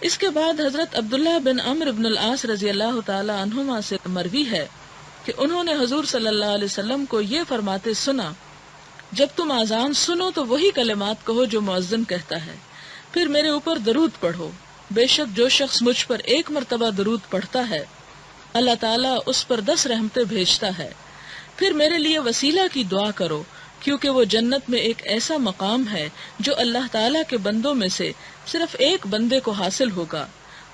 اس کے بعد حضرت عبداللہ بن عمرو بن العاص رضی اللہ تعالی عنہما سے مروی ہے کہ انہوں نے حضور صلی اللہ علیہ وسلم کو یہ فرماتے سنا، جب تم اذان سنو تو وہی کلمات کہو جو مؤذن کہتا ہے، پھر میرے اوپر درود پڑھو، بے شک جو شخص مجھ پر 1 مرتبہ درود پڑھتا ہے اللہ تعالیٰ اس پر 10 رحمتیں بھیجتا ہے، پھر میرے لیے وسیلہ کی دعا کرو، کیونکہ وہ جنت میں ایک ایسا مقام ہے جو اللہ تعالیٰ کے بندوں میں سے صرف ایک بندے کو حاصل ہوگا،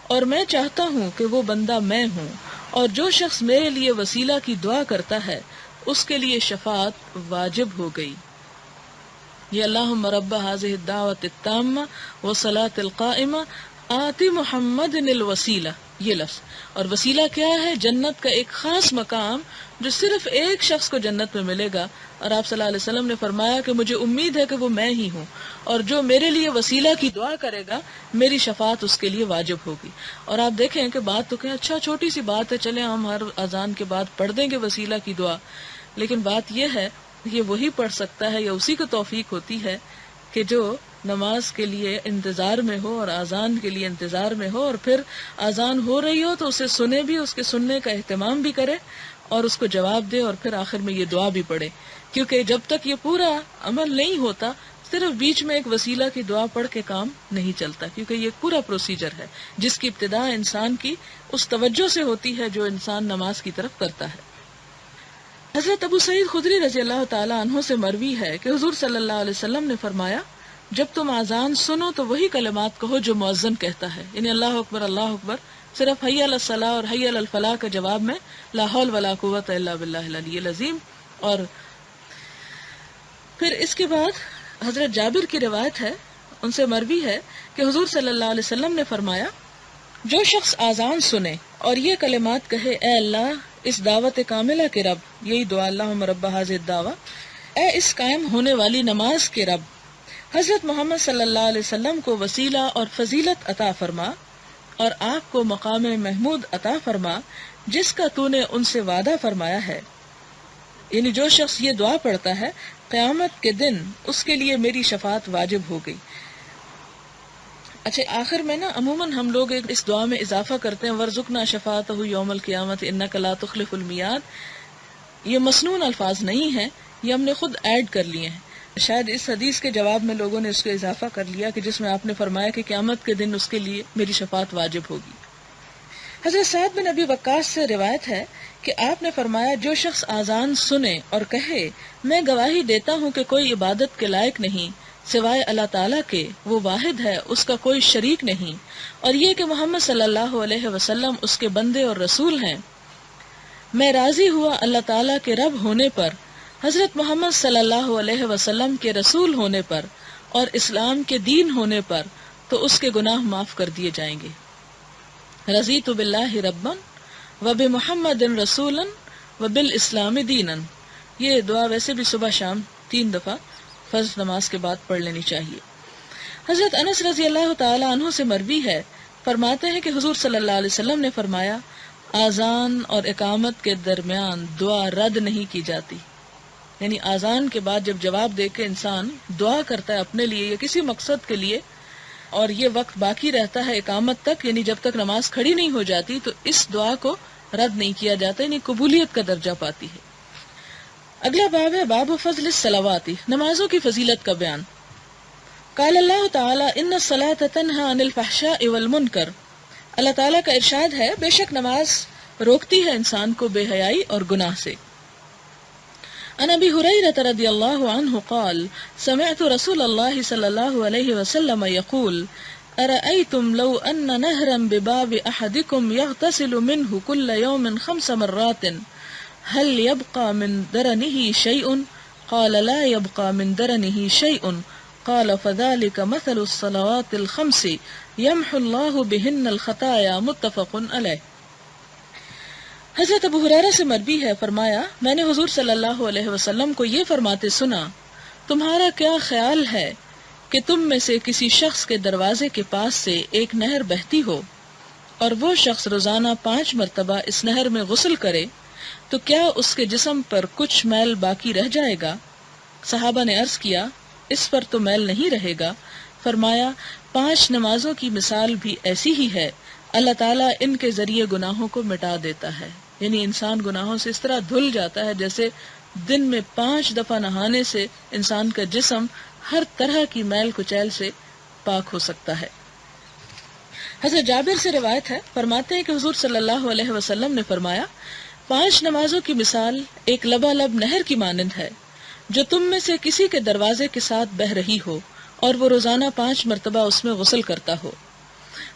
اور میں چاہتا ہوں کہ وہ بندہ میں ہوں، اور جو شخص میرے لیے وسیلہ کی دعا کرتا ہے اس کے لیے شفاعت واجب ہو گئی۔ یہ اللہم رب ھذہ الدعوۃ التامہ والصلاۃ القائمہ آتی محمد الوسیلہ، یہ لفظ، اور وسیلہ کیا ہے؟ جنت کا ایک خاص مقام جو صرف ایک شخص کو جنت میں ملے گا، اور آپ صلی اللہ علیہ وسلم نے فرمایا کہ مجھے امید ہے کہ وہ میں ہی ہوں، اور جو میرے لیے وسیلہ کی دعا کرے گا میری شفاعت اس کے لیے واجب ہوگی۔ اور آپ دیکھیں کہ بات تو کہ اچھا چھوٹی سی بات ہے، چلیں ہم ہر اذان کے بعد پڑھ دیں گے وسیلہ کی دعا، لیکن بات یہ ہے یہ وہی پڑھ سکتا ہے یا اسی کو توفیق ہوتی ہے کہ جو نماز کے لیے انتظار میں ہو اور اذان کے لیے انتظار میں ہو، اور پھر اذان ہو رہی ہو تو اسے سنے بھی، اس کے سننے کا اہتمام بھی کرے اور اس کو جواب دے، اور پھر آخر میں یہ دعا بھی پڑھے، کیونکہ جب تک یہ پورا عمل نہیں ہوتا صرف بیچ میں ایک وسیلہ کی دعا پڑھ کے کام نہیں چلتا، کیونکہ یہ پورا پروسیجر ہے جس کی ابتدا انسان کی اس توجہ سے ہوتی ہے جو انسان نماز کی طرف کرتا ہے۔ حضرت ابو سعید خدری رضی اللہ تعالی عنہ سے مروی ہے کہ حضور صلی اللہ علیہ وسلم نے فرمایا، جب تم اذان سنو تو وہی کلمات کہو جو مؤذن کہتا ہے، یعنی اللہ اکبر، صرف حی علی الصلاۃ اور حی علی الفلاح کا جواب میں لا حول ولا قوت الا باللہ العلی العظیم۔ اور پھر اس کے بعد حضرت جابر کی روایت ہے، ان سے مروی ہے کہ حضور صلی اللہ علیہ وسلم نے فرمایا، جو شخص اذان سنے اور یہ کلمات کہے، اے اللہ اس دعوت کاملہ کے رب، یہی دعا اللہم رب ھذہ الدعوہ، اے اس قائم ہونے والی نماز کے رب، حضرت محمد صلی اللہ علیہ وسلم کو وسیلہ اور فضیلت عطا فرما، اور آپ کو مقام محمود عطا فرما جس کا تو نے ان سے وعدہ فرمایا ہے، یعنی جو شخص یہ دعا پڑھتا ہے قیامت کے دن اس کے لیے میری شفاعت واجب ہو گئی۔ اچھا، آخر میں نا عموماً ہم لوگ اس دعا میں اضافہ کرتے ہیں وَارْزُقْنَا شَفَاعَتَهُ يَوْمَ الْقِيَامَةِ إِنَّكَ لَا تُخْلِفُ الْمِيعَادَ، یہ مسنون الفاظ نہیں ہیں، یہ ہم نے خود ایڈ کر لیے ہیں۔ شاید اس حدیث کے جواب میں لوگوں نے اس کو اضافہ کر لیا کہ جس میں آپ نے فرمایا کہ قیامت کے دن اس کے لیے میری شفاعت واجب ہوگی۔ حضرت سعد بن ابی وقاص سے روایت ہے کہ آپ نے فرمایا، جو شخص اذان سنے اور کہے میں گواہی دیتا ہوں کہ کوئی عبادت کے لائق نہیں سوائے اللہ تعالیٰ کے، وہ واحد ہے، اس کا کوئی شریک نہیں، اور یہ کہ محمد صلی اللہ علیہ وسلم اس کے بندے اور رسول ہیں، میں راضی ہوا اللہ تعالیٰ کے رب ہونے پر، حضرت محمد صلی اللہ علیہ وسلم کے رسول ہونے پر، اور اسلام کے دین ہونے پر، تو اس کے گناہ معاف کر دیے جائیں گے۔ رضیت باللہ ربا وبمحمد رسولا وبالاسلام دینا، یہ دعا ویسے بھی صبح شام 3 دفعہ فرض نماز کے بعد پڑھ لینی چاہیے۔ حضرت انس رضی اللہ تعالی عنہ سے مروی ہے، فرماتے ہیں کہ حضور صلی اللہ علیہ وسلم نے فرمایا، اذان اور اقامت کے درمیان دعا رد نہیں کی جاتی، یعنی اذان کے بعد جب جواب دے کے انسان دعا کرتا ہے اپنے لیے یا کسی مقصد کے لیے، اور یہ وقت باقی رہتا ہے اقامت تک، یعنی جب تک نماز کھڑی نہیں ہو جاتی، تو اس دعا کو رد نہیں کیا جاتا، یعنی قبولیت کا درجہ پاتی ہے۔ اگلا باب ہے باب فضل الصلوات، نمازوں کی فضیلت کا بیان۔ قال اللہ تعالی ان الصلاۃ تنہی عن الفحشاء والمنکر، اللہ تعالیٰ کا ارشاد ہے بے شک نماز روکتی ہے انسان کو بے حیائی اور گناہ سے۔ عن ابی ہریرہ رضی اللہ عنہ قال سمعت رسول اللہ صلی اللہ علیہ وسلم یقول ارأیتم لو ان نہرا بباب احدکم یغتسل منہ کل یوم 5 مرات هل يبقى من درنه شيء؟ قال لا يبقى من درنه شيء، قال فذلك مثل الصلوات الخمس يمحو الله بهن الخطايا، متفق علیہ۔ حضرت ابو ہریرہ سے مروی ہے، فرمایا میں نے حضور صلی اللہ علیہ وسلم کو یہ فرماتے سنا، تمہارا کیا خیال ہے کہ تم میں سے کسی شخص کے دروازے کے پاس سے ایک نہر بہتی ہو اور وہ شخص روزانہ 5 مرتبہ اس نہر میں غسل کرے تو کیا اس کے جسم پر کچھ میل باقی رہ جائے گا؟ صحابہ نے عرض کیا اس پر تو میل نہیں رہے گا، فرمایا 5 نمازوں کی مثال بھی ایسی ہی ہے، اللہ تعالیٰ ان کے ذریعے گناہوں کو مٹا دیتا ہے. یعنی انسان گناہوں سے اس طرح دھل جاتا ہے جیسے دن میں 5 دفعہ نہانے سے انسان کا جسم ہر طرح کی میل کچیل سے پاک ہو سکتا ہے. حضرت جابر سے روایت ہے، فرماتے ہیں کہ حضور صلی اللہ علیہ وسلم نے فرمایا 5 نمازوں کی مثال ایک لبالب نہر کی مانند ہے جو تم میں سے کسی کے دروازے کے ساتھ بہہ رہی ہو اور وہ روزانہ 5 مرتبہ اس میں غسل کرتا ہو.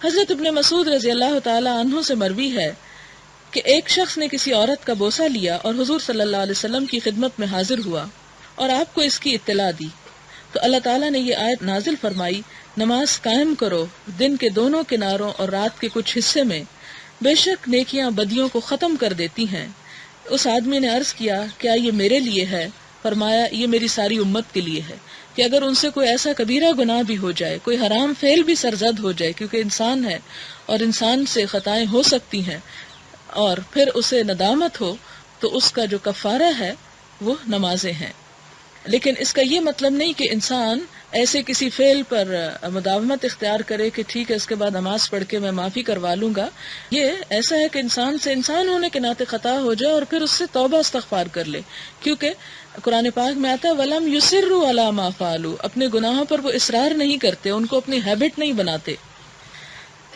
حضرت ابن مسعود رضی اللہ تعالی عنہ سے مروی ہے کہ ایک شخص نے کسی عورت کا بوسہ لیا اور حضور صلی اللہ علیہ وسلم کی خدمت میں حاضر ہوا اور آپ کو اس کی اطلاع دی تو اللہ تعالیٰ نے یہ آیت نازل فرمائی، نماز قائم کرو دن کے دونوں کناروں اور رات کے کچھ حصے میں، بے شک نیکیاں بدیوں کو ختم کر دیتی ہیں. اس آدمی نے عرض کیا کیا یہ میرے لیے ہے؟ فرمایا یہ میری ساری امت کے لیے ہے کہ اگر ان سے کوئی ایسا کبیرہ گناہ بھی ہو جائے، کوئی حرام فعل بھی سرزد ہو جائے، کیونکہ انسان ہے اور انسان سے خطائیں ہو سکتی ہیں، اور پھر اسے ندامت ہو تو اس کا جو کفارہ ہے وہ نمازیں ہیں. لیکن اس کا یہ مطلب نہیں کہ انسان ایسے کسی فعل پر مداومت اختیار کرے کہ ٹھیک ہے اس کے بعد نماز پڑھ کے میں معافی کروا لوں گا. یہ ایسا ہے کہ انسان سے انسان ہونے کے ناطے خطا ہو جائے اور پھر اس سے توبہ استغفار کر لے، کیونکہ قرآن پاک میں آتا ہے وَلَمْ يُصِرُّوا عَلَى مَا فَعَلُوا، اپنے گناہوں پر وہ اصرار نہیں کرتے، ان کو اپنی ہیبٹ نہیں بناتے.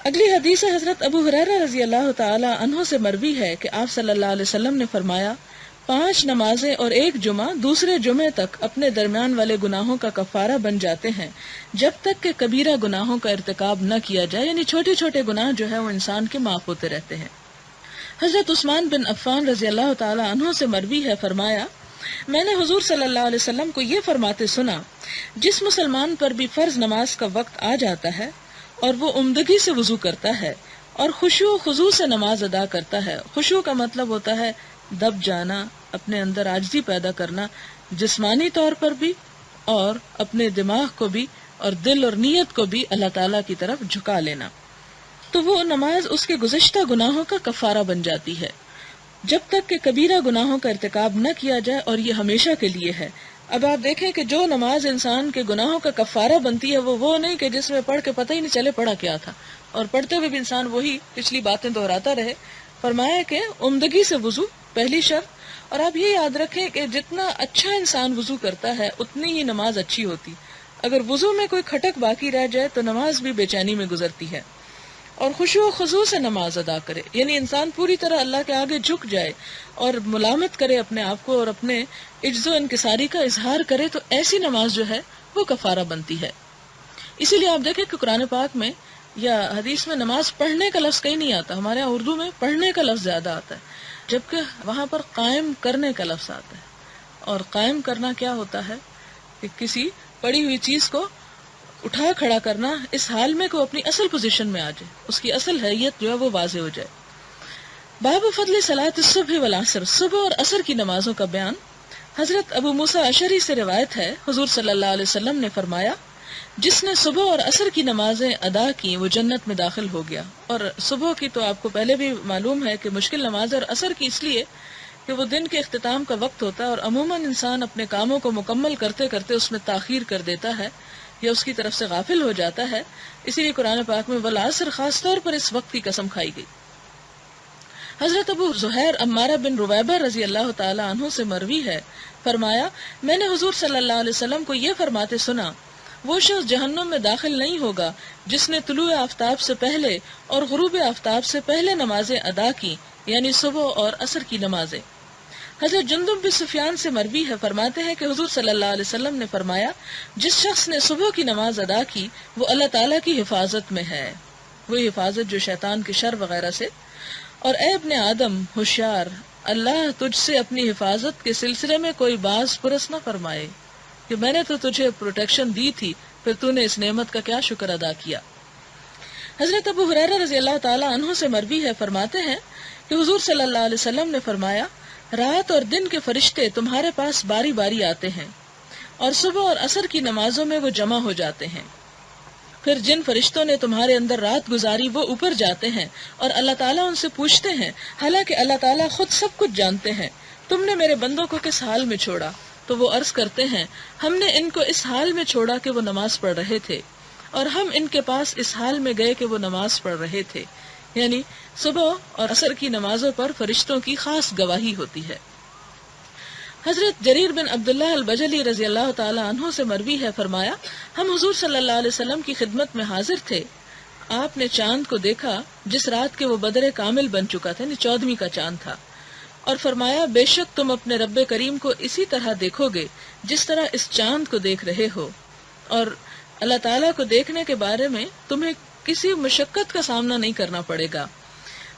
اگلی حدیث حضرت ابو ہریرہ رضی اللہ تعالی عنہ سے مروی ہے کہ آپ صلی اللہ علیہ وسلم نے فرمایا 5 نمازیں اور 1 جمعہ دوسرے جمعے تک اپنے درمیان والے گناہوں کا کفارہ بن جاتے ہیں جب تک کہ کبیرہ گناہوں کا ارتکاب نہ کیا جائے، یعنی چھوٹے چھوٹے گناہ جو ہے وہ انسان کے معاف ہوتے رہتے ہیں. حضرت عثمان بن عفان رضی اللہ تعالی عنہ سے مروی ہے، فرمایا میں نے حضور صلی اللہ علیہ وسلم کو یہ فرماتے سنا، جس مسلمان پر بھی فرض نماز کا وقت آ جاتا ہے اور وہ عمدگی سے وضو کرتا ہے اور خشوع و خضوع سے نماز ادا کرتا ہے. خشوع کا مطلب ہوتا ہے دب جانا، اپنے اندر عاجزی پیدا کرنا، جسمانی طور پر بھی اور اپنے دماغ کو بھی اور دل اور نیت کو بھی اللہ تعالیٰ کی طرف جھکا لینا، تو وہ نماز اس کے گزشتہ گناہوں کا کفارہ بن جاتی ہے جب تک کہ کبیرہ گناہوں کا ارتکاب نہ کیا جائے، اور یہ ہمیشہ کے لیے ہے. اب آپ دیکھیں کہ جو نماز انسان کے گناہوں کا کفارہ بنتی ہے وہ نہیں کہ جس میں پڑھ کے پتہ ہی نہیں چلے پڑھا کیا تھا، اور پڑھتے ہوئے بھی انسان وہی پچھلی باتیں دہراتا رہے. فرمایا کہ عمدگی سے وضو پہلی شرط، اور آپ یہ یاد رکھیں کہ جتنا اچھا انسان وضو کرتا ہے اتنی ہی نماز اچھی ہوتی. اگر وضو میں کوئی کھٹک باقی رہ جائے تو نماز بھی بے چینی میں گزرتی ہے. اور خشوع و خضوع سے نماز ادا کرے، یعنی انسان پوری طرح اللہ کے آگے جھک جائے اور ملامت کرے اپنے آپ کو اور اپنے عجز و انکساری کا اظہار کرے، تو ایسی نماز جو ہے وہ کفارہ بنتی ہے. اسی لیے آپ دیکھیں کہ قرآن پاک میں یا حدیث میں نماز پڑھنے کا لفظ کہیں نہیں آتا. ہمارے یہاں اردو میں پڑھنے کا لفظ زیادہ آتا ہے، جبکہ وہاں پر قائم کرنے کا لفظ آتا ہے. اور قائم کرنا کیا ہوتا ہے کہ کسی پڑی ہوئی چیز کو اٹھا کھڑا کرنا اس حال میں کہ وہ اپنی اصل پوزیشن میں آ جائے، اس کی اصل حیت جو ہے وہ واضح ہو جائے. باب فضل صلاۃ الصبح والعصر، صبح اور عصر کی نمازوں کا بیان. حضرت ابو موسیٰ اشعری سے روایت ہے، حضور صلی اللہ علیہ وسلم نے فرمایا جس نے صبح اور عصر کی نمازیں ادا کی وہ جنت میں داخل ہو گیا. اور صبح کی تو آپ کو پہلے بھی معلوم ہے کہ مشکل نماز ہے، اور عصر کی اس لیے کہ وہ دن کے اختتام کا وقت ہوتا ہے اور عموماً انسان اپنے کاموں کو مکمل کرتے کرتے اس میں تاخیر کر دیتا ہے یا اس کی طرف سے غافل ہو جاتا ہے. اسی لیے قرآن پاک میں والعصر خاص طور پر اس وقت کی قسم کھائی گئی. حضرت ابو زہیر عمارہ بن رویبہ رضی اللہ تعالی عنہ سے مروی ہے، فرمایا میں نے حضور صلی اللہ علیہ وسلم کو یہ فرماتے سنا، وہ شخص جہنم میں داخل نہیں ہوگا جس نے طلوع آفتاب سے پہلے اور غروب آفتاب سے پہلے نمازیں ادا کی، یعنی صبح اور عصر کی نمازیں. حضرت جندب بن سفیان سے مروی ہے، فرماتے ہیں کہ حضور صلی اللہ علیہ وسلم نے فرمایا جس شخص نے صبح کی نماز ادا کی وہ اللہ تعالیٰ کی حفاظت میں ہے، وہی حفاظت جو شیطان کے شر وغیرہ سے. اور اے ابن آدم ہوشیار، اللہ تجھ سے اپنی حفاظت کے سلسلے میں کوئی باز پرس نہ فرمائے کہ میں نے تو تجھے پروٹیکشن دی تھی، پھر تو نے اس نعمت کا کیا شکر ادا کیا. حضرت ابو ہریرہ رضی اللہ تعالی عنہ سے مروی ہے، فرماتے ہیں کہ حضور صلی اللہ علیہ وسلم نے فرمایا رات اور دن کے فرشتے تمہارے پاس باری باری آتے ہیں اور صبح اور عصر کی نمازوں میں وہ جمع ہو جاتے ہیں. پھر جن فرشتوں نے تمہارے اندر رات گزاری وہ اوپر جاتے ہیں اور اللہ تعالیٰ ان سے پوچھتے ہیں، حالانکہ اللہ تعالیٰ خود سب کچھ جانتے ہیں، تم نے میرے بندوں کو کس حال میں چھوڑا؟ تو وہ عرض کرتے ہیں ہم نے ان کو اس حال میں چھوڑا کہ وہ نماز پڑھ رہے تھے. اور ہم ان کے پاس اس حال میں گئے کہ وہ نماز پڑھ رہے تھے. یعنی صبح اور عصر کی نمازوں پر فرشتوں کی خاص گواہی ہوتی ہے. حضرت جریر بن عبداللہ البجلی رضی اللہ تعالی عنہ سے مروی ہے، فرمایا ہم حضور صلی اللہ علیہ وسلم کی خدمت میں حاضر تھے. آپ نے چاند کو دیکھا جس رات کے وہ بدر کامل بن چکا تھا، یعنی 14ویں کا چاند تھا، اور فرمایا بے شک تم اپنے رب کریم کو اسی طرح دیکھو گے جس طرح اس چاند کو دیکھ رہے ہو، اور اللہ تعالیٰ کو دیکھنے کے بارے میں تمہیں کسی مشقت کا سامنا نہیں کرنا پڑے گا.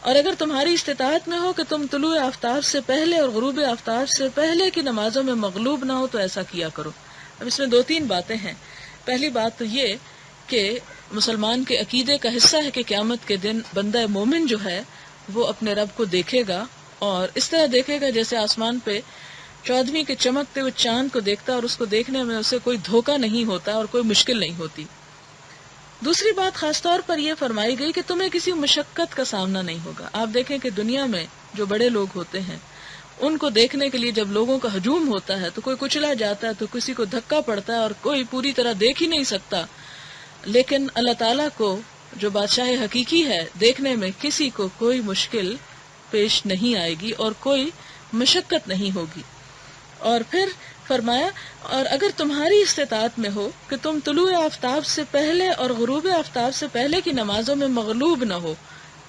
اور اگر تمہاری استطاعت میں ہو کہ تم طلوع آفتاب سے پہلے اور غروب آفتاب سے پہلے کی نمازوں میں مغلوب نہ ہو تو ایسا کیا کرو. اب اس میں 2-3 باتیں ہیں. پہلی بات تو یہ کہ مسلمان کے عقیدے کا حصہ ہے کہ قیامت کے دن بندہ مومن جو ہے وہ اپنے رب کو دیکھے گا، اور اس طرح دیکھے گا جیسے آسمان پہ 14ویں کے چمکتے ہوئے چاند کو دیکھتا ہے، اور اس کو دیکھنے میں اسے کوئی دھوکہ نہیں ہوتا اور کوئی مشکل نہیں ہوتی. دوسری بات خاص طور پر یہ فرمائی گئی کہ تمہیں کسی مشقت کا سامنا نہیں ہوگا. آپ دیکھیں کہ دنیا میں جو بڑے لوگ ہوتے ہیں ان کو دیکھنے کے لیے جب لوگوں کا ہجوم ہوتا ہے تو کوئی کچلا جاتا ہے، تو کسی کو دھکا پڑتا ہے، اور کوئی پوری طرح دیکھ ہی نہیں سکتا. لیکن اللہ تعالیٰ کو جو بادشاہ حقیقی ہے دیکھنے میں کسی کو کوئی مشکل پیش نہیں آئے گی اور کوئی مشقت نہیں ہوگی. اور پھر فرمایا اور اگر تمہاری استطاعت میں ہو کہ تم طلوع آفتاب سے پہلے اور غروب آفتاب سے پہلے کی نمازوں میں مغلوب نہ ہو،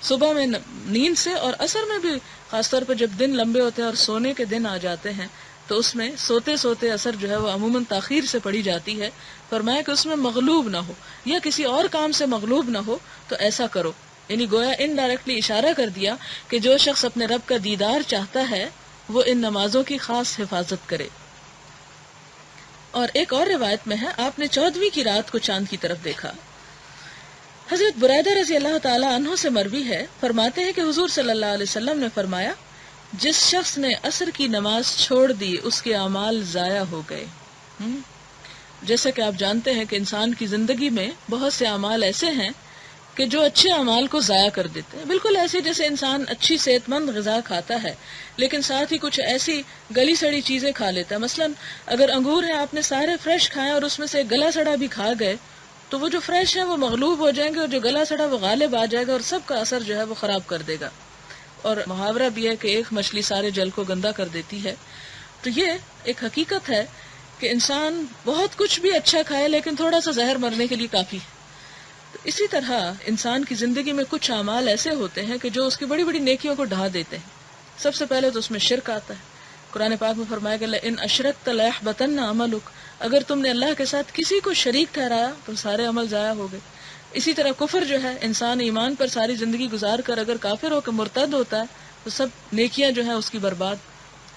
صبح میں نیند سے اور عصر میں بھی، خاص طور پر جب دن لمبے ہوتے ہیں اور سونے کے دن آ جاتے ہیں تو اس میں سوتے سوتے عصر جو ہے وہ عموماً تاخیر سے پڑھی جاتی ہے. فرمایا کہ اس میں مغلوب نہ ہو یا کسی اور کام سے مغلوب نہ ہو تو ایسا کرو. یعنی گویا انڈائریکٹلی اشارہ کر دیا کہ جو شخص اپنے رب کا دیدار چاہتا ہے وہ ان نمازوں کی خاص حفاظت کرے. اور ایک اور روایت میں ہے آپ نے 14ویں کی رات کو چاند کی طرف دیکھا. حضرت بریدہ رضی اللہ تعالی عنہ سے مروی ہے، فرماتے ہیں کہ حضور صلی اللہ علیہ وسلم نے فرمایا جس شخص نے عصر کی نماز چھوڑ دی اس کے اعمال ضائع ہو گئے. جیسا کہ آپ جانتے ہیں کہ انسان کی زندگی میں بہت سے اعمال ایسے ہیں کہ جو اچھے اعمال کو ضائع کر دیتے ہیں. بالکل ایسے جیسے انسان اچھی صحت مند غذا کھاتا ہے لیکن ساتھ ہی کچھ ایسی گلی سڑی چیزیں کھا لیتا ہے. مثلا اگر انگور ہیں آپ نے سارے فریش کھائے اور اس میں سے گلا سڑا بھی کھا گئے تو وہ جو فریش ہیں وہ مغلوب ہو جائیں گے اور جو گلا سڑا وہ غالب آ جائے گا اور سب کا اثر جو ہے وہ خراب کر دے گا. اور محاورہ بھی ہے کہ ایک مچھلی سارے جل کو گندا کر دیتی ہے. تو یہ ایک حقیقت ہے کہ انسان بہت کچھ بھی اچھا کھائے لیکن تھوڑا سا زہر مرنے کے لیے کافی. تو اسی طرح انسان کی زندگی میں کچھ اعمال ایسے ہوتے ہیں کہ جو اس کی بڑی بڑی نیکیوں کو ڈھا دیتے ہیں. سب سے پہلے تو اس میں شرک آتا ہے. قرآن پاک میں فرمایا کہ لئن اشرکت لیحبطن عملک، اگر تم نے اللہ کے ساتھ کسی کو شریک ٹھہرایا تو سارے عمل ضائع ہو گئے. اسی طرح کفر جو ہے، انسان ایمان پر ساری زندگی گزار کر اگر کافر ہو کے مرتد ہوتا ہے تو سب نیکیاں جو ہیں اس کی برباد.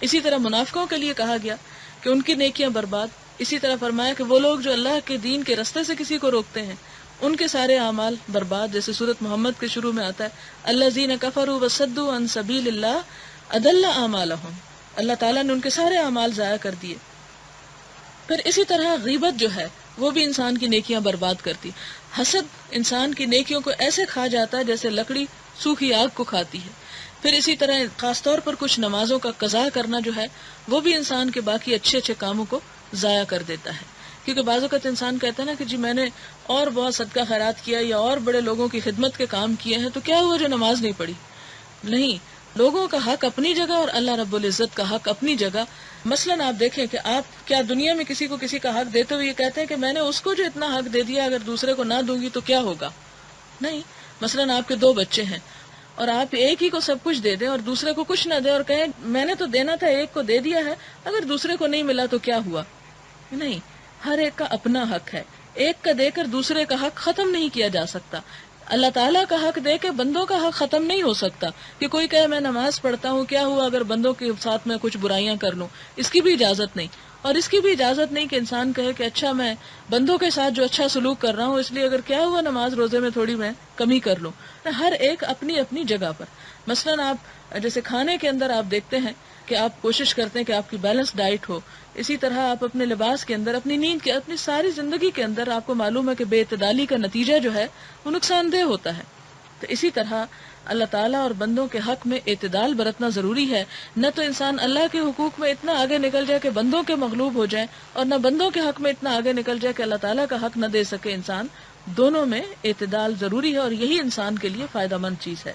اسی طرح منافقوں کے لیے کہا گیا کہ ان کی نیکیاں برباد. اسی طرح فرمایا کہ وہ لوگ جو اللہ کے دین کے رستے سے کسی کو روکتے ہیں ان کے سارے اعمال برباد. جیسے سورۃ محمد کے شروع میں آتا ہے الذین کفروا وصدوا عن سبیل اللہ اضل اعمالهم، اللہ تعالیٰ نے ان کے سارے اعمال ضائع کر دیے. پھر اسی طرح غیبت جو ہے وہ بھی انسان کی نیکیاں برباد کرتی. حسد انسان کی نیکیوں کو ایسے کھا جاتا ہے جیسے لکڑی سوکھی آگ کو کھاتی ہے. پھر اسی طرح خاص طور پر کچھ نمازوں کا قضا کرنا جو ہے وہ بھی انسان کے باقی اچھے اچھے کاموں کو ضائع کر دیتا ہے. کیونکہ بعض اوقات انسان کہتا ہے نا کہ جی میں نے اور بہت صدقہ خیرات کیا یا اور بڑے لوگوں کی خدمت کے کام کیے ہیں تو کیا ہوا جو نماز نہیں پڑھی. نہیں، لوگوں کا حق اپنی جگہ اور اللہ رب العزت کا حق اپنی جگہ. مثلا آپ دیکھیں کہ آپ کیا دنیا میں کسی کو کسی کا حق دیتے ہوئے یہ کہتے ہیں کہ میں نے اس کو جو اتنا حق دے دیا اگر دوسرے کو نہ دوں گی تو کیا ہوگا. نہیں، مثلا آپ کے 2 بچے ہیں اور آپ ایک ہی کو سب کچھ دے دیں اور دوسرے کو کچھ نہ دیں اور کہیں میں نے تو دینا تھا ایک کو دے دیا ہے اگر دوسرے کو نہیں ملا تو کیا ہوا. نہیں، ہر ایک کا اپنا حق ہے. ایک کا دے کر دوسرے کا حق ختم نہیں کیا جا سکتا. اللہ تعالیٰ کا حق دے کے بندوں کا حق ختم نہیں ہو سکتا کہ کوئی کہے میں نماز پڑھتا ہوں کیا ہوا اگر بندوں کے ساتھ میں کچھ برائیاں کر لوں. اس کی بھی اجازت نہیں. اور اس کی بھی اجازت نہیں کہ انسان کہے کہ اچھا میں بندوں کے ساتھ جو اچھا سلوک کر رہا ہوں اس لیے اگر کیا ہوا نماز روزے میں تھوڑی میں کمی کر لوں. ہر ایک اپنی اپنی جگہ پر. مثلا آپ جیسے کھانے کے اندر آپ دیکھتے ہیں کہ آپ کوشش کرتے ہیں کہ آپ کی بیلنس ڈائٹ ہو. اسی طرح آپ اپنے لباس کے اندر، اپنی نیند کے، اپنی ساری زندگی کے اندر آپ کو معلوم ہے کہ بے اعتدالی کا نتیجہ جو ہے وہ نقصان دہ ہوتا ہے. تو اسی طرح اللہ تعالیٰ اور بندوں کے حق میں اعتدال برتنا ضروری ہے، نہ تو انسان اللہ کے حقوق میں اتنا آگے نکل جائے کہ بندوں کے مغلوب ہو جائے، اور نہ بندوں کے حق میں اتنا آگے نکل جائے کہ اللہ تعالیٰ کا حق نہ دے سکے انسان. دونوں میں اعتدال ضروری ہے، اور یہی انسان کے لیے فائدہ مند چیز ہے.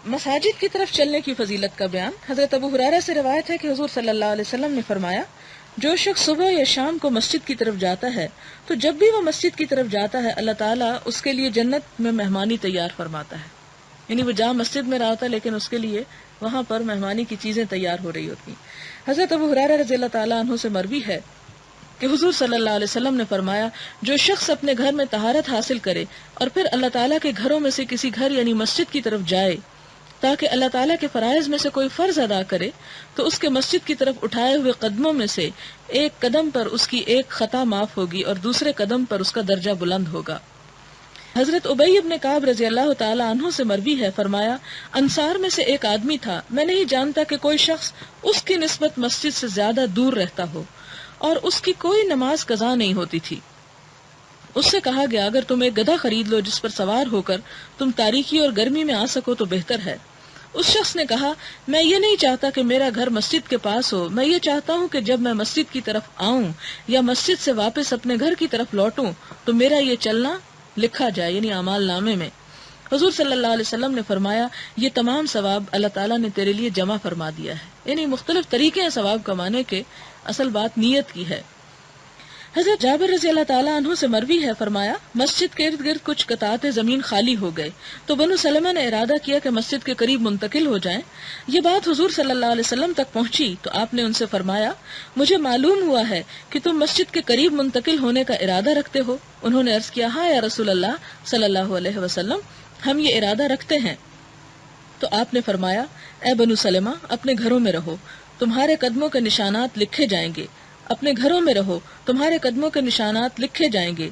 مساجد کی طرف چلنے کی فضیلت کا بیان. حضرت ابو ہریرہ سے روایت ہے کہ حضور صلی اللہ علیہ وسلم نے فرمایا، جو شخص صبح یا شام کو مسجد کی طرف جاتا ہے تو جب بھی وہ مسجد کی طرف جاتا ہے اللہ تعالیٰ اس کے لیے جنت میں مہمانی تیار فرماتا ہے. یعنی وہ جہاں مسجد میں رہا ہوتا ہے لیکن اس کے لیے وہاں پر مہمانی کی چیزیں تیار ہو رہی ہوتی. حضرت ابو ہریرہ رضی اللہ تعالیٰ عنہ سے مروی ہے کہ حضور صلی اللہ علیہ وسلم نے فرمایا، جو شخص اپنے گھر میں طہارت حاصل کرے اور پھر اللہ تعالیٰ کے گھروں میں سے کسی گھر یعنی مسجد کی طرف جائے تاکہ اللہ تعالیٰ کے فرائض میں سے کوئی فرض ادا کرے، تو اس کے مسجد کی طرف اٹھائے ہوئے قدموں میں سے ایک قدم پر اس کی ایک خطا معاف ہوگی اور دوسرے قدم پر اس کا درجہ بلند ہوگا. حضرت ابی بن کعب رضی اللہ تعالیٰ عنہ سے مروی ہے، فرمایا، انصار میں سے ایک آدمی تھا، میں نہیں جانتا کہ کوئی شخص اس کی نسبت مسجد سے زیادہ دور رہتا ہو اور اس کی کوئی نماز قضا نہیں ہوتی تھی. اس سے کہا گیا، اگر تم ایک گدھا خرید لو جس پر سوار ہو کر تم تاریکی اور گرمی میں آ سکو تو بہتر ہے. اس شخص نے کہا، میں یہ نہیں چاہتا کہ میرا گھر مسجد کے پاس ہو، میں یہ چاہتا ہوں کہ جب میں مسجد کی طرف آؤں یا مسجد سے واپس اپنے گھر کی طرف لوٹوں تو میرا یہ چلنا لکھا جائے، یعنی اعمال نامے میں. حضور صلی اللہ علیہ وسلم نے فرمایا، یہ تمام ثواب اللہ تعالیٰ نے تیرے لیے جمع فرما دیا ہے. یعنی مختلف طریقے ہیں ثواب کمانے کے، اصل بات نیت کی ہے. حضرت جابر رضی اللہ تعالیٰ عنہ سے مروی ہے، فرمایا، مسجد کے ارد گرد کچھ قطعات زمین خالی ہو گئے تو بنو سلمہ نے ارادہ کیا کہ مسجد کے قریب منتقل ہو جائیں. یہ بات حضور صلی اللہ علیہ وسلم تک پہنچی تو آپ نے ان سے فرمایا، مجھے معلوم ہوا ہے کہ تم مسجد کے قریب منتقل ہونے کا ارادہ رکھتے ہو. انہوں نے عرض کیا، ہاں یا رسول اللہ صلی اللہ علیہ وسلم، ہم یہ ارادہ رکھتے ہیں. تو آپ نے فرمایا، اے بنو سلمہ، اپنے گھروں میں رہو، تمہارے قدموں کے نشانات لکھے جائیں گے. اپنے گھروں میں رہو، تمہارے قدموں کے نشانات لکھے جائیں گے.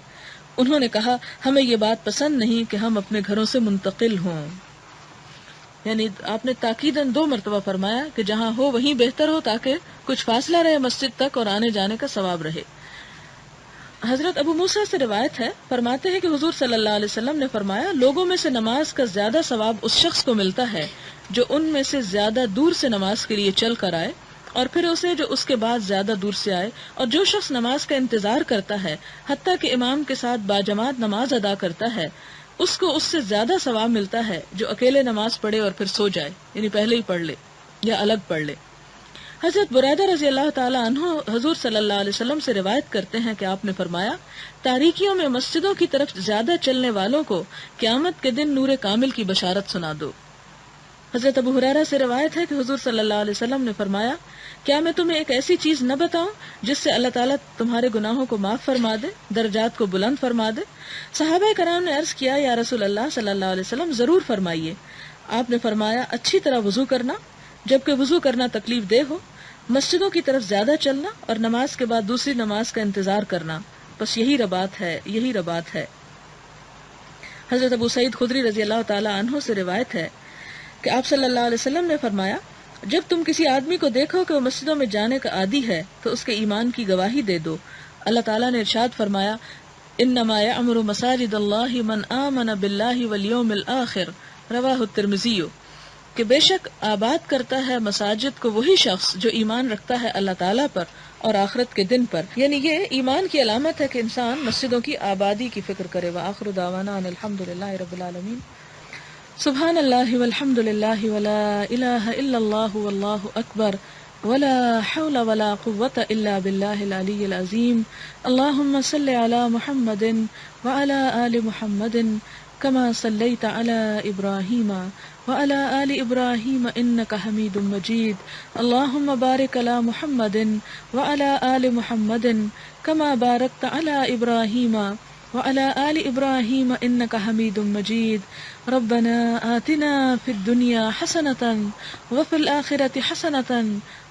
انہوں نے کہا، ہمیں یہ بات پسند نہیں کہ ہم اپنے گھروں سے منتقل ہوں. یعنی آپ نے تاکیداً 2 مرتبہ فرمایا کہ جہاں ہو وہیں بہتر ہو تاکہ کچھ فاصلہ رہے مسجد تک اور آنے جانے کا ثواب رہے. حضرت ابو موسیٰ سے روایت ہے، فرماتے ہیں کہ حضور صلی اللہ علیہ وسلم نے فرمایا، لوگوں میں سے نماز کا زیادہ ثواب اس شخص کو ملتا ہے جو ان میں سے زیادہ دور سے نماز کے لیے چل کر آئے، اور پھر اسے جو اس کے بعد زیادہ دور سے آئے. اور جو شخص نماز کا انتظار کرتا ہے حتیٰ کہ امام کے ساتھ باجماعت نماز ادا کرتا ہے، اس کو اس سے زیادہ ثواب ملتا ہے جو اکیلے نماز پڑھے اور پھر سو جائے، یعنی پہلے ہی پڑھ لے یا الگ پڑھ لے. حضرت بریدہ رضی اللہ تعالیٰ عنہ حضور صلی اللہ علیہ وسلم سے روایت کرتے ہیں کہ آپ نے فرمایا، تاریکیوں میں مسجدوں کی طرف زیادہ چلنے والوں کو قیامت کے دن نور کامل کی بشارت سنا دو. حضرت ابو ہریرہ سے روایت ہے کہ حضور صلی اللہ علیہ وسلم نے فرمایا، کیا میں تمہیں ایک ایسی چیز نہ بتاؤں جس سے اللہ تعالیٰ تمہارے گناہوں کو معاف فرما دے، درجات کو بلند فرما دے؟ صحابہ کرام نے عرض کیا، یا رسول اللہ صلی اللہ علیہ وسلم، ضرور فرمائیے. آپ نے فرمایا، اچھی طرح وضو کرنا، جبکہ وضو کرنا تکلیف دہ ہو، مسجدوں کی طرف زیادہ چلنا، اور نماز کے بعد دوسری نماز کا انتظار کرنا. بس یہی رباط ہے، یہی رباط ہے. حضرت ابو سعید خدری رضی اللہ تعالیٰ عنہ سے روایت ہے کہ آپ صلی اللہ علیہ وسلم نے فرمایا، جب تم کسی آدمی کو دیکھو کہ وہ مسجدوں میں جانے کا عادی ہے تو اس کے ایمان کی گواہی دے دو. اللہ تعالیٰ نے ارشاد فرمایا، انما یعمر مساجد اللہ من آمن باللہ والیوم الآخر، رواہ الترمذی، کہ بے شک آباد کرتا ہے مساجد کو وہی شخص جو ایمان رکھتا ہے اللہ تعالیٰ پر اور آخرت کے دن پر. یعنی یہ ایمان کی علامت ہے کہ انسان مسجدوں کی آبادی کی فکر کرے. وآخر دعوانا ان الحمدللہ رب العالمین. سبحان اللہ والحمد للہ ولا الہ الا اللہ واللہ اکبر ولا حول ولا قوة الا باللہ العلی العظیم. اللہم صل علی محمد وعلی آل محمد كما صليت على إبراهيم وعلى آل إبراهيم إنك حميد مجيد. اللهم بارك على محمد وعلى آل محمد كما باركت على إبراهيم وعلى آل إبراهيم إنك حميد مجيد. ربنا آتنا في الدنيا حسنة وفي الآخرة حسنة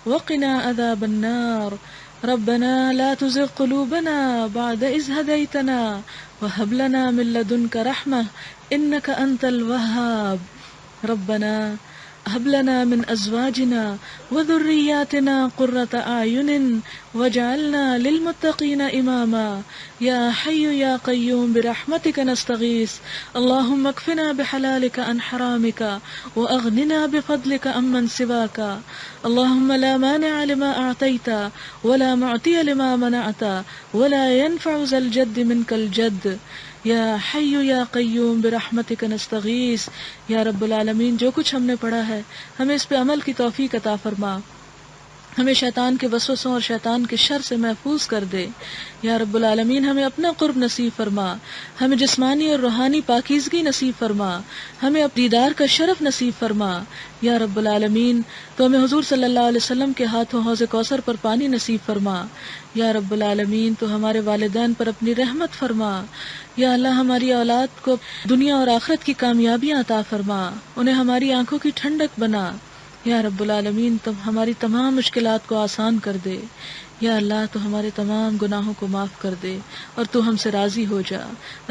وقنا عذاب النار. ربنا لا تزغ قلوبنا بعد إذ هديتنا وهب لنا من لدنك رحمة إنك أنت الوهاب. ربنا هب لنا من ازواجنا وذرياتنا قرة اعين واجعلنا للمتقين اماما یا حی یا قیوم برحمتك نستغیث اللهم اکفنا بحلالك عن حرامك واغننا بفضلك عمن سواك اللهم لا مانع لما اعطيت ولا معطي لما منعت ولا ينفع ذا الجد منك الجد یا حی یا قیوم برحمتک نستغیث. یا رب العالمین جو کچھ ہم نے پڑھا ہے ہمیں اس پہ عمل کی توفیق عطا فرما، ہمیں شیطان کے وسوسوں اور شیطان کے شر سے محفوظ کر دے. یا رب العالمین ہمیں اپنا قرب نصیب فرما، ہمیں جسمانی اور روحانی پاکیزگی نصیب فرما، ہمیں اپنے دیدار کا شرف نصیب فرما. یا رب العالمین تو ہمیں حضور صلی اللہ علیہ وسلم کے ہاتھوں حوض کوثر پر پانی نصیب فرما. یا رب العالمین تو ہمارے والدین پر اپنی رحمت فرما. یا اللہ ہماری اولاد کو دنیا اور آخرت کی کامیابیاں عطا فرما، انہیں ہماری آنکھوں کی ٹھنڈک بنا. یا رب العالمین تو ہماری تمام مشکلات کو آسان کر دے. یا اللہ تو ہمارے تمام گناہوں کو معاف کر دے اور تو ہم سے راضی ہو جا.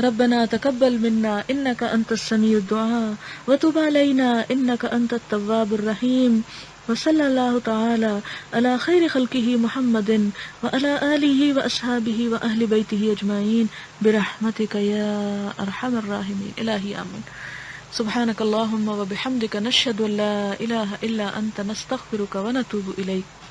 ربنا تقبل منا انک انت السمیع الدعاء وتب علینا انک انت التواب الرحیم. وصلی اللہ تعالی علی خیر خلقہ محمد وعلی آلہ واصحابہ واہل بیتہ اجمعین برحمتک یا ارحم الراحمین. الہی آمین. سبحانک اللہم وبحمدک نشہد ان لا الہ الا انت نستغفرک ونتوب الیک.